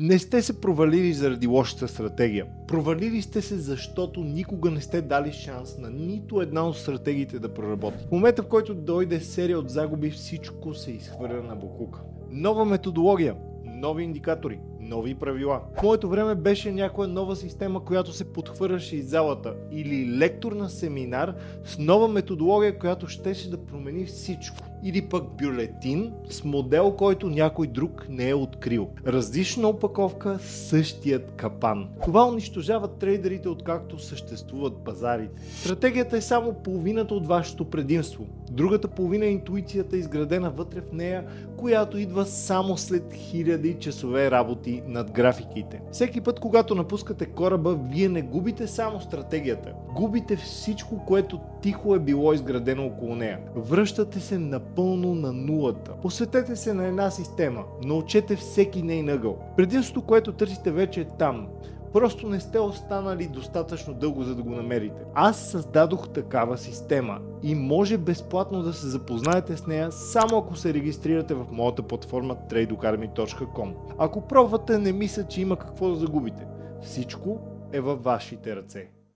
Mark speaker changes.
Speaker 1: Не сте се провалили заради лошата стратегия. Провалили сте се, защото никога не сте дали шанс на нито една от стратегиите да проработи. В момента, в който дойде серия от загуби, всичко се изхвърля на боклука. Нова методология, нови индикатори, нови правила. В моето време беше някоя нова система, която се подхвърляше из залата, или лектор на семинар с нова методология, която щеше да промени всичко. Или пък бюлетин с модел, който някой друг не е открил. Различна опаковка, същият капан. Това унищожава трейдерите, откакто съществуват пазарите. Стратегията е само половината от вашето предимство. Другата половина е интуицията, изградена вътре в нея, която идва само след хиляди часове работи над графиките. Всеки път, когато напускате кораба, вие не губите само стратегията. Губите всичко, което тихо е било изградено около нея. Връщате се напълно на нулата. Посветете се на една система. Научете всеки нейн ъгъл. Предимството, което търсите, вече е там. Просто не сте останали достатъчно дълго, за да го намерите. Аз създадох такава система и може безплатно да се запознаете с нея, само ако се регистрирате в моята платформа tradeokarmi.com. Ако пробвате, не мисля, че има какво да загубите. Всичко е във вашите ръце.